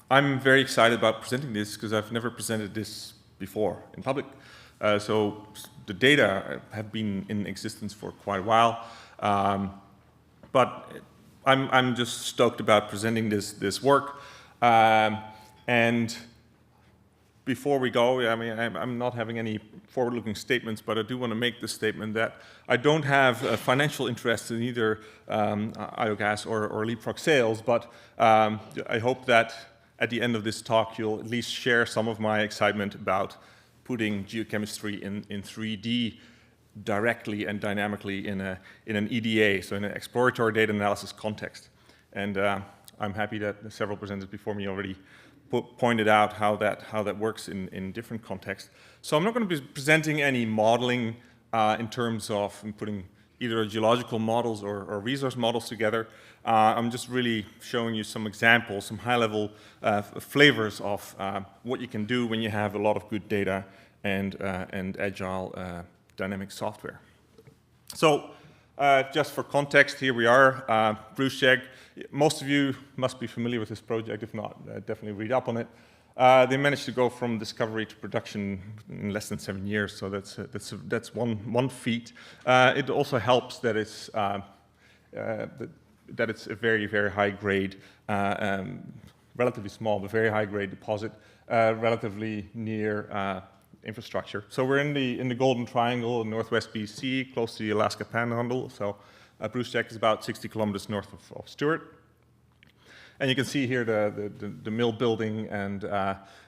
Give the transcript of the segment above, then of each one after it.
I'm very excited about presenting this because I've never presented this before in public. So the data have been in existence for quite a while, but I'm just stoked about presenting this work. And before we go, I mean, I'm not having any forward-looking statements, but I do want to make the statement that I don't have a financial interest in either iogas or leapfrog sales, but I hope that at the end of this talk you'll at least share some of my excitement about putting geochemistry in 3D directly and dynamically in an EDA, so in an exploratory data analysis context. And I'm happy that several presenters before me already pointed out how that works in different contexts. So I'm not going to be presenting any modeling in terms of putting either geological models or resource models together. I'm just really showing you some examples, some high-level flavors of what you can do when you have a lot of good data and agile dynamic software. So just for context, here we are, Brucejack. Most of you must be familiar with this project. If not, definitely read up on it. They managed to go from discovery to production in less than 7 years, so that's one feat. It also helps that it's a very, very high grade, relatively small but very high grade deposit, relatively near infrastructure. So we're in the Golden Triangle in northwest BC, close to the Alaska Panhandle. So Brucejack is about 60 kilometers north of Stewart. And you can see here the mill building, and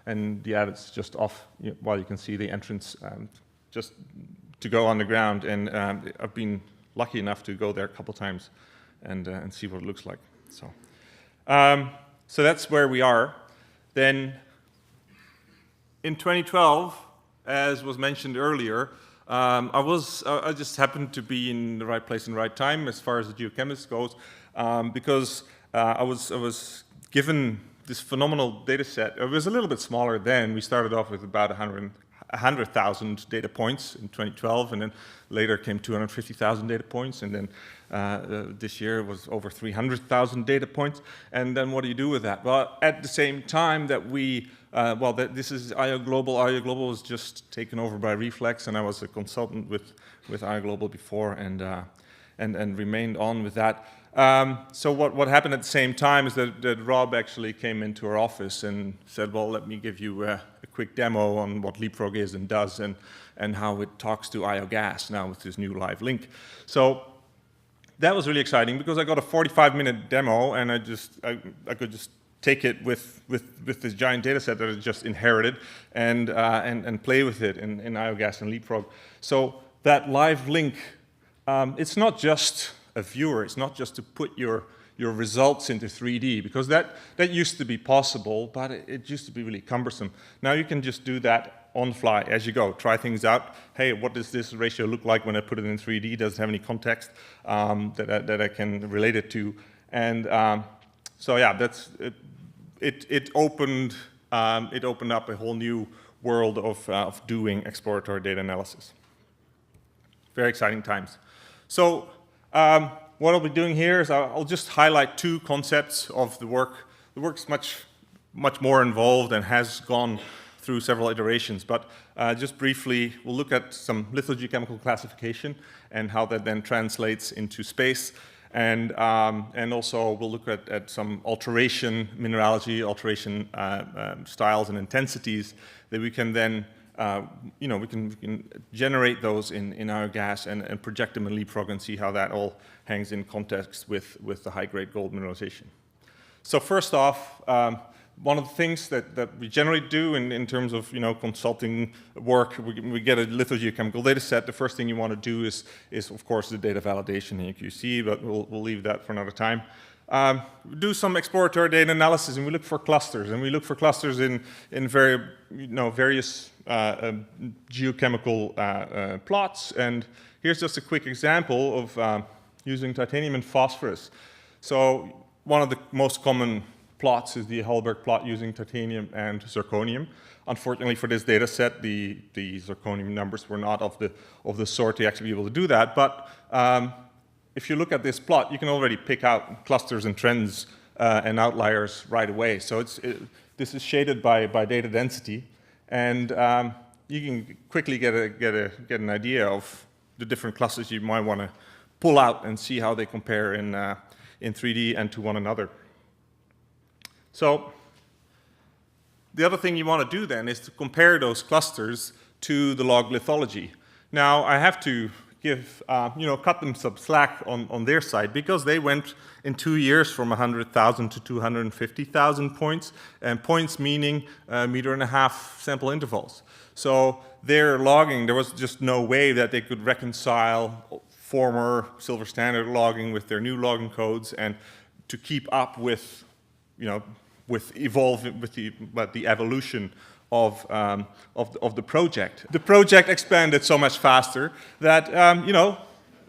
it's just off, while you can see the entrance just to go underground. And I've been lucky enough to go there a couple times and see what it looks like. So that's where we are. Then in 2012, as was mentioned earlier, I just happened to be in the right place in the right time as far as the geochemist goes, because I was given this phenomenal data set. It was a little bit smaller then. We started off with about 100,000 data points in 2012, and then later came 250,000 data points, and then this year was over 300,000 data points. And then what do you do with that? Well, at the same time that this is IO Global. IO Global was just taken over by Reflex, and I was a consultant with IO Global before, and remained on with that. So what happened at the same time is that Rob actually came into our office and said, well, let me give you a quick demo on what Leapfrog is and does, and how it talks to IOGAS now with this new live link. So that was really exciting because I got a 45-minute demo, and I could just take it with this giant data set that I just inherited and play with it in IOGAS and Leapfrog. So that live link, it's not just a viewer, it's not just to put your results into 3D, because that used to be possible, but it used to be really cumbersome. Now you can just do that on the fly as you go, try things out. Hey, what does this ratio look like when I put it in 3D? Does it have any context that I can relate it to? And so yeah, it opened up a whole new world of doing exploratory data analysis. Very exciting times. So what I'll be doing here is I'll just highlight two concepts of the work. The work's much more involved and has gone through several iterations, but just briefly, we'll look at some lithogeochemical classification and how that then translates into space. And also we'll look at some alteration mineralogy, alteration styles and intensities that we can then, we can generate those in our gas and project them in Leapfrog and see how that all hangs in context with the high-grade gold mineralization. So first off, one of the things that we generally do in terms of consulting work, we get a lithogeochemical data set. The first thing you want to do is of course the data validation in QC, but we'll leave that for another time. We do some exploratory data analysis, and we look for clusters, and we look for clusters in various geochemical plots. And here's just a quick example of using titanium and phosphorus. So one of the most common plots is the Hellberg plot using titanium and zirconium. Unfortunately for this data set, the zirconium numbers were not of the sort to actually be able to do that. But if you look at this plot, you can already pick out clusters and trends and outliers right away. So this is shaded by data density, and you can quickly get an idea of the different clusters you might want to pull out and see how they compare in 3D and to one another. So the other thing you want to do then is to compare those clusters to the log lithology. Now I have to give, cut them some slack on their side, because they went in 2 years from 100,000 to 250,000 points, and points meaning 1.5 meter sample intervals. So their logging, there was just no way that they could reconcile former silver standard logging with their new logging codes, and to keep up with, with the evolution of the project. The project expanded so much faster that,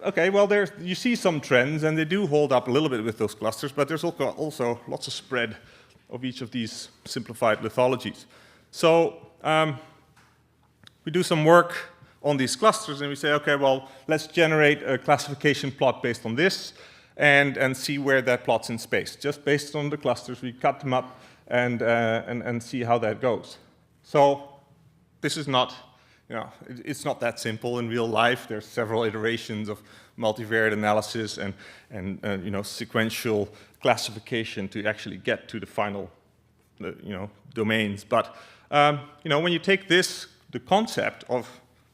okay, well, you see some trends, and they do hold up a little bit with those clusters, but there's also lots of spread of each of these simplified lithologies. So we do some work on these clusters, and we say, okay, well, let's generate a classification plot based on this, and see where that plots in space. Just based on the clusters, we cut them up and see how that goes. So this is not, it's not that simple in real life. There's several iterations of multivariate analysis and sequential classification to actually get to the final, domains. But when you take the concept of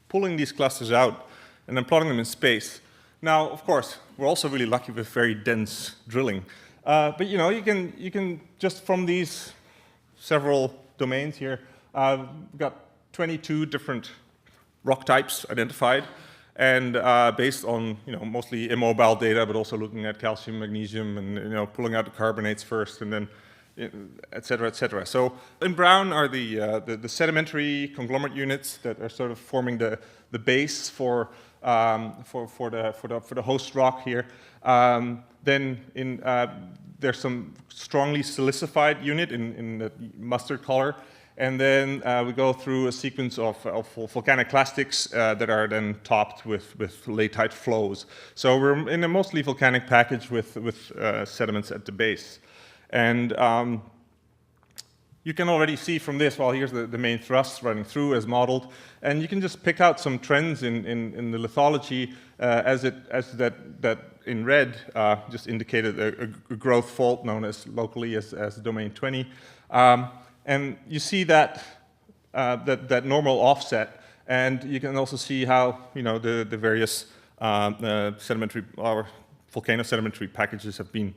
pulling these clusters out and then plotting them in space. Now, of course, we're also really lucky with very dense drilling. But you can just from these several domains here, we've got 22 different rock types identified, and based on mostly immobile data, but also looking at calcium, magnesium, and pulling out the carbonates first, and then et cetera, et cetera. So in brown are the sedimentary conglomerate units that are sort of forming the base for the host rock here. Then there's some strongly silicified unit in the mustard color, and then we go through a sequence of volcanic clastics that are then topped with latite flows. So we're in a mostly volcanic package with sediments at the base. And you can already see from this, well, here's the main thrust running through as modeled, and you can just pick out some trends in the lithology as that in red just indicated a growth fault known as locally as domain 20. And you see that normal offset, and you can also see how the various sedimentary or volcano sedimentary packages have been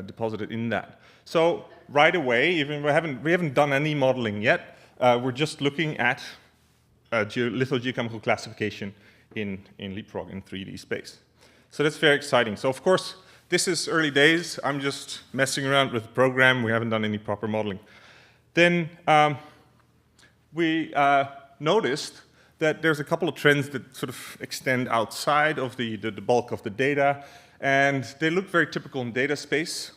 deposited in that. So right away, even we haven't done any modeling yet. We're just looking at lithogeochemical classification in Leapfrog in 3D space. So that's very exciting. So of course, this is early days. I'm just messing around with the program. We haven't done any proper modeling. Then we noticed that there's a couple of trends that sort of extend outside of the bulk of the data, and they look very typical in data space,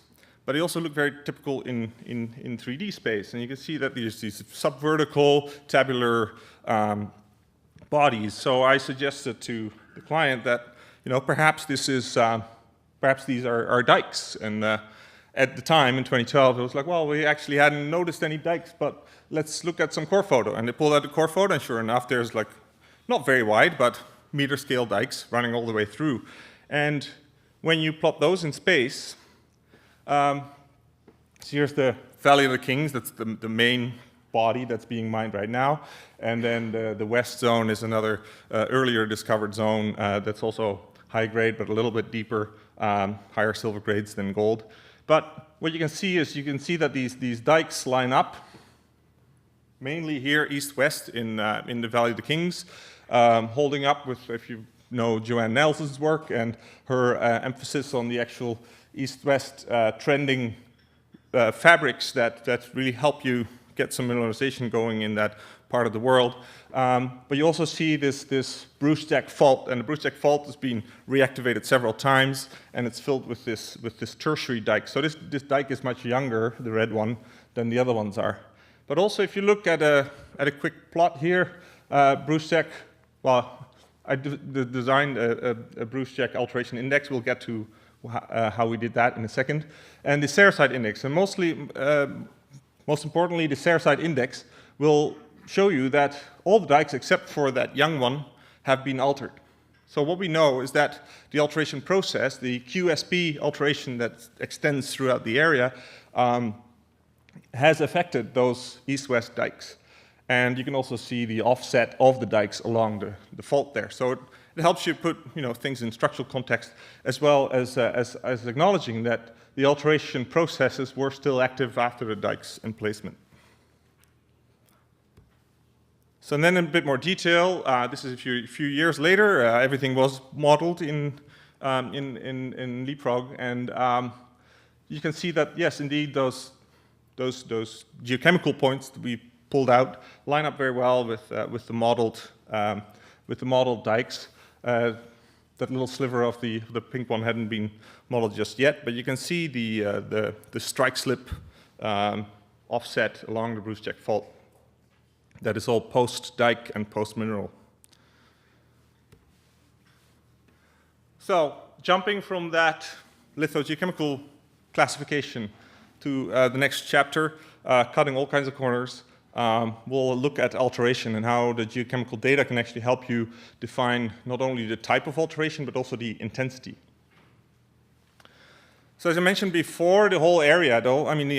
but they also look very typical in 3D space. And you can see that there's these subvertical tabular bodies. So I suggested to the client that perhaps this is perhaps these are dikes. And at the time in 2012, it was like, well, we actually hadn't noticed any dikes, but let's look at some core photo. And they pulled out the core photo, and sure enough, there's like not very wide, but meter scale dikes running all the way through. And when you plot those in space, so here's the Valley of the Kings. That's the main body that's being mined right now. And then the west zone is another earlier discovered zone that's also high grade, but a little bit deeper, higher silver grades than gold. But what you can see is that these dikes line up, mainly here east-west in the Valley of the Kings, holding up with, if you know Joanne Nelson's work and her emphasis on the actual east-west trending fabrics that really help you get some mineralization going in that part of the world. But you also see this Brucejack fault, and the Brucejack fault has been reactivated several times, and it's filled with this tertiary dike. So this dike is much younger, the red one, than the other ones are. But also, if you look at a quick plot here, Brucejack, well, I designed a Brucejack alteration index. We'll get to how we did that in a second. And the Sericite index. And most importantly, the Sericite index will show you that all the dikes except for that young one have been altered. So what we know is that the alteration process, the QSP alteration that extends throughout the area, has affected those east-west dikes. And you can also see the offset of the dikes along the fault there. So it helps you put things in structural context, as well as acknowledging that the alteration processes were still active after the dikes emplacement. So then in a bit more detail, this is a few years later, everything was modeled in Leapfrog, and you can see that, yes, indeed, those geochemical points that we pulled out line up very well with the modeled dikes. That little sliver of the pink one hadn't been modeled just yet, but you can see the strike slip offset along the Brucejack fault. That is all post-dike and post-mineral. So, jumping from that lithogeochemical classification to the next chapter, cutting all kinds of corners, we'll look at alteration and how the geochemical data can actually help you define not only the type of alteration, but also the intensity. So as I mentioned before, the whole area, though, I mean,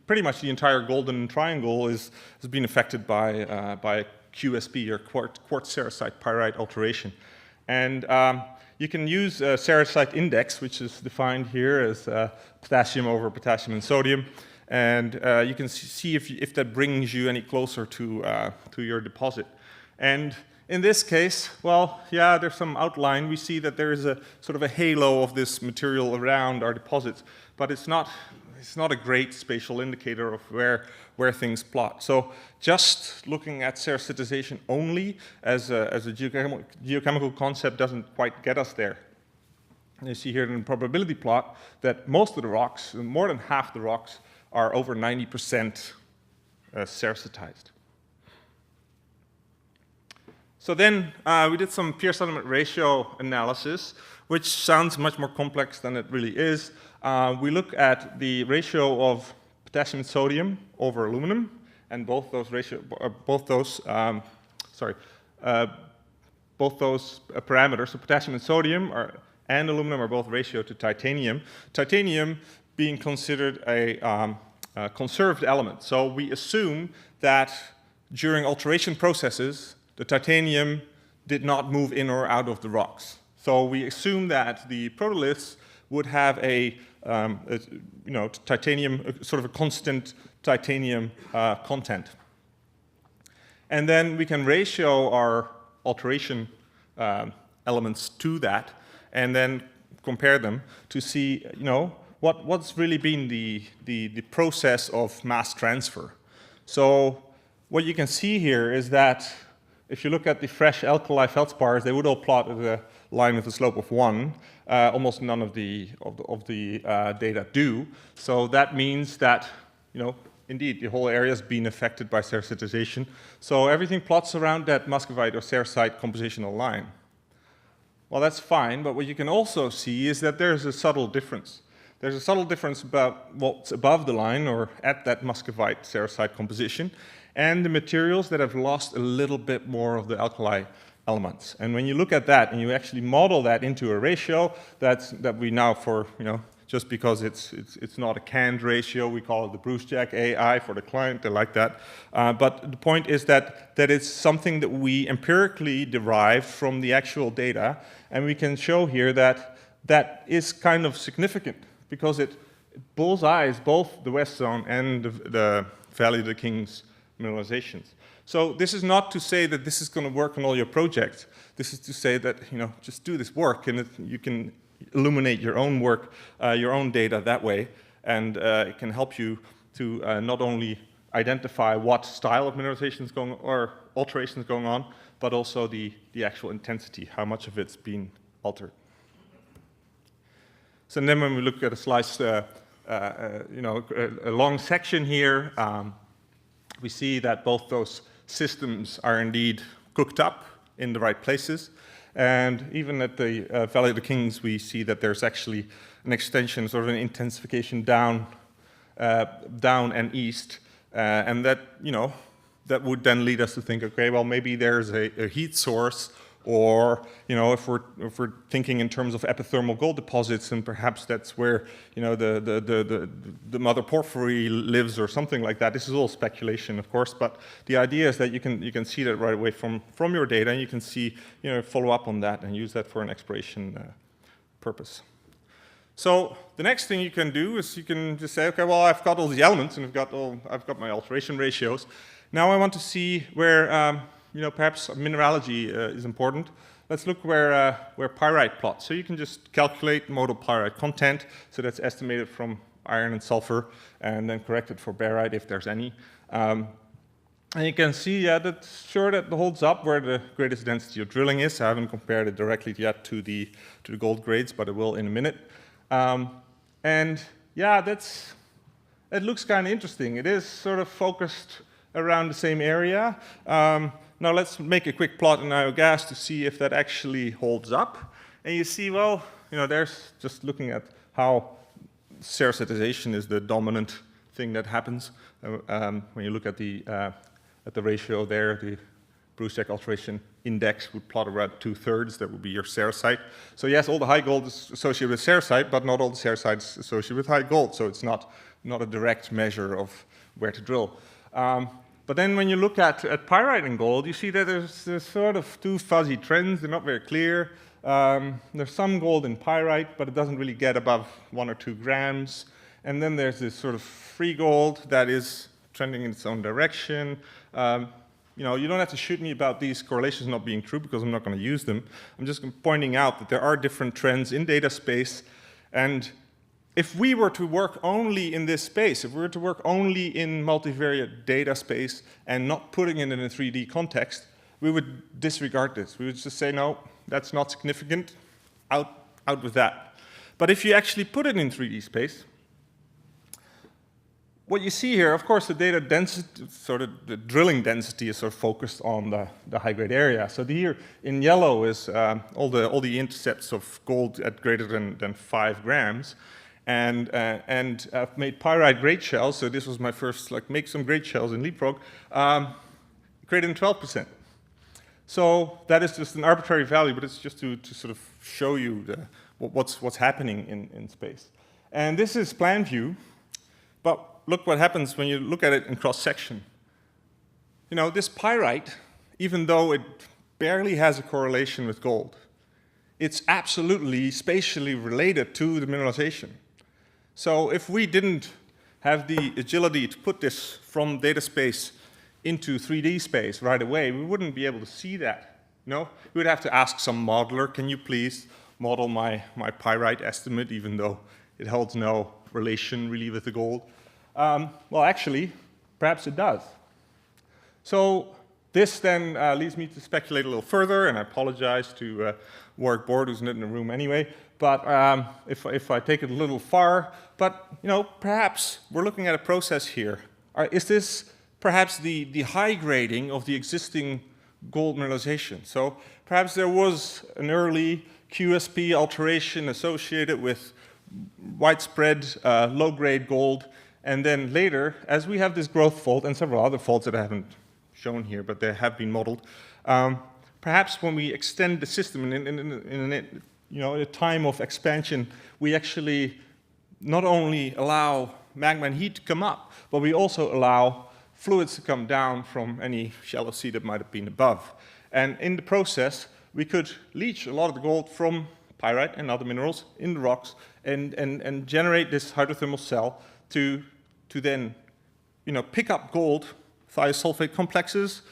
pretty much the entire golden triangle has been affected by QSP, or quartz sericite pyrite alteration. And you can use Sericite index, which is defined here as potassium over potassium and sodium. And you can see if that brings you any closer to your deposit. And in this case, well, yeah, there's some outline. We see that there is a sort of a halo of this material around our deposits, but it's not a great spatial indicator of where things plot. So just looking at sericitization only as a geochemical concept doesn't quite get us there. And you see here in the probability plot that most of the rocks, more than half the rocks, are over 90% sericitized. So then we did some Pearce element ratio analysis, which sounds much more complex than it really is. We look at the ratio of potassium and sodium over aluminum, and both those parameters, so potassium and sodium and aluminum are both ratio to titanium. Titanium being considered a conserved element. So we assume that during alteration processes, the titanium did not move in or out of the rocks. So we assume that the protoliths would have titanium, sort of a constant titanium content. And then we can ratio our alteration elements to that, and then compare them to see, what's really been the process of mass transfer. So what you can see here is that if you look at the fresh alkali feldspars, they would all plot at a line with a slope of 1. Almost none of the data do. So that means that, indeed, the whole area has been affected by sericitization. So everything plots around that muscovite or sericite compositional line. Well, that's fine, but what you can also see is that there's a subtle difference. There's a subtle difference about what's above the line, or at that muscovite sericite composition, and the materials that have lost a little bit more of the alkali elements. And when you look at that and you actually model that into a ratio, that we now, just because it's not a canned ratio, we call it the Brucejack AI for the client, they like that. But the point is that it's something that we empirically derive from the actual data, and we can show here that that is kind of significant, because it bullseyes both the West Zone and the Valley of the Kings mineralizations. So this is not to say that this is going to work on all your projects. This is to say that, just do this work, and you can illuminate your own work, your own data that way, and it can help you to not only identify what style of mineralization is going on, or alteration is going on, but also the actual intensity, how much of it's been altered. So then when we look at a slice, a long section here, we see that both those systems are indeed cooked up in the right places. And even at the Valley of the Kings, we see that there's actually an extension, sort of an intensification down and east, and that, that would then lead us to think, okay, well, maybe there's a heat source, or, if we're thinking in terms of epithermal gold deposits, and perhaps that's where, the mother porphyry lives or something like that. This is all speculation, of course, but the idea is that you can see that right away from your data, and you can see, follow up on that and use that for an exploration purpose. So the next thing you can do is you can just say, okay, well, I've got all the elements, and I've got my alteration ratios. Now I want to see where, perhaps mineralogy is important. Let's look where pyrite plots. So you can just calculate modal pyrite content. So that's estimated from iron and sulfur, and then corrected for barite if there's any. And you can see, that holds up where the greatest density of drilling is. I haven't compared it directly yet to the gold grades, but I will in a minute. And yeah, it looks kind of interesting. It is sort of focused around the same area. Now let's make a quick plot in iogas to see if that actually holds up. And you see, well, there's just looking at how sericitization is the dominant thing that happens. When you look at the ratio there, the Brucejack alteration index would plot around 2/3. That would be your sericite. So yes, all the high gold is associated with sericite, but not all the sericite is associated with high gold. So it's not a direct measure of where to drill. But then when you look at pyrite and gold, you see that there's sort of two fuzzy trends. They're not very clear. There's some gold in pyrite, but it doesn't really get above 1 or 2 grams. And then there's this sort of free gold that is trending in its own direction. You don't have to shoot me about these correlations not being true, because I'm not going to use them. I'm just pointing out that there are different trends in data space, and if we were to work only in this space, if we were to work only in multivariate data space and not putting it in a 3D context, we would disregard this. We would just say, no, that's not significant, out with that. But if you actually put it in 3D space, what you see here, of course, the data density, sort of the drilling density is sort of focused on the high-grade area. So here in yellow is all the intercepts of gold at greater than 5 grams. And I've made pyrite grade shells, so this was my first, make some grade shells in Leapfrog, greater than 12%. So that is just an arbitrary value, but it's just to sort of show you what's happening in space. And this is plan view, but look what happens when you look at it in cross-section. This pyrite, even though it barely has a correlation with gold, it's absolutely spatially related to the mineralization. So if we didn't have the agility to put this from data space into 3D space right away, we wouldn't be able to see that. We would have to ask some modeler, can you please model my pyrite estimate, even though it holds no relation really with the gold? Well, actually, perhaps it does. So this then leads me to speculate a little further, and I apologize to Warwick Board, who's not in the room anyway. But if I take it a little far, but perhaps we're looking at a process here. Is this perhaps the high grading of the existing gold mineralization? So perhaps there was an early QSP alteration associated with widespread low-grade gold, and then later, as we have this growth fault and several other faults that I haven't shown here, but they have been modeled, perhaps when we extend the system in a time of expansion, we actually not only allow magma and heat to come up, but we also allow fluids to come down from any shallow sea that might have been above. And in the process, we could leach a lot of the gold from pyrite and other minerals in the rocks and generate this hydrothermal cell to then pick up gold thiosulfate complexes.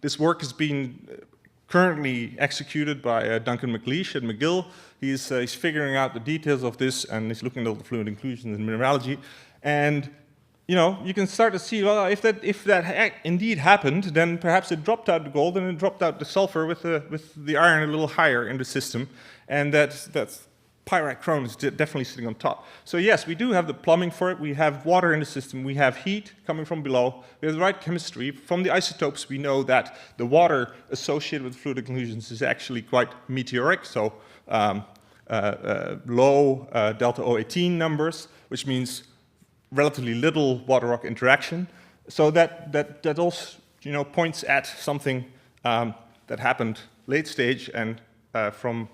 This work has been currently executed by Duncan McLeish at McGill. He's figuring out the details of this, and he's looking at the fluid inclusions in mineralogy. And you can start to see, well, if that indeed happened, then perhaps it dropped out the gold and it dropped out the sulfur with the iron a little higher in the system, and that's pyrite chrome is definitely sitting on top. So yes, we do have the plumbing for it. We have water in the system. We have heat coming from below. We have the right chemistry. From the isotopes, we know that the water associated with fluid inclusions is actually quite meteoric, so low delta O18 numbers, which means relatively little water-rock interaction. So that also points at something that happened late stage and from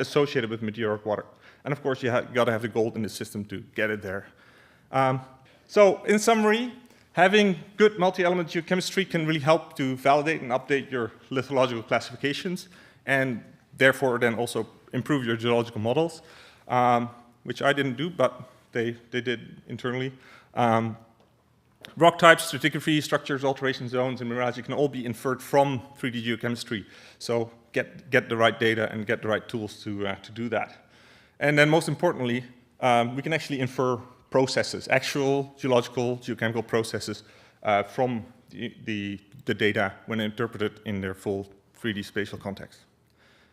associated with meteoric water. And of course, you got to have the gold in the system to get it there. So in summary, having good multi-element geochemistry can really help to validate and update your lithological classifications, and therefore then also improve your geological models, which I didn't do, but they did internally. Rock types, stratigraphy, structures, alteration zones, and mineralogy can all be inferred from 3D geochemistry. So get the right data and get the right tools to do that. And then most importantly, we can actually infer processes, actual geological, geochemical processes from the data when interpreted in their full 3D spatial context.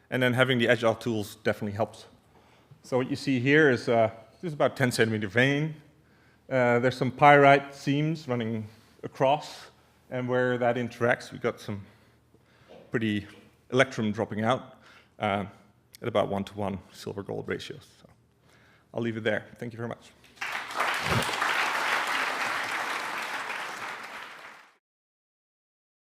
And then having the agile tools definitely helps. So what you see here is this is about 10 centimeter vein. There's some pyrite seams running across, and where that interacts, we've got some pretty electrum dropping out at about 1-to-1 silver-gold ratios. So I'll leave it there. Thank you very much.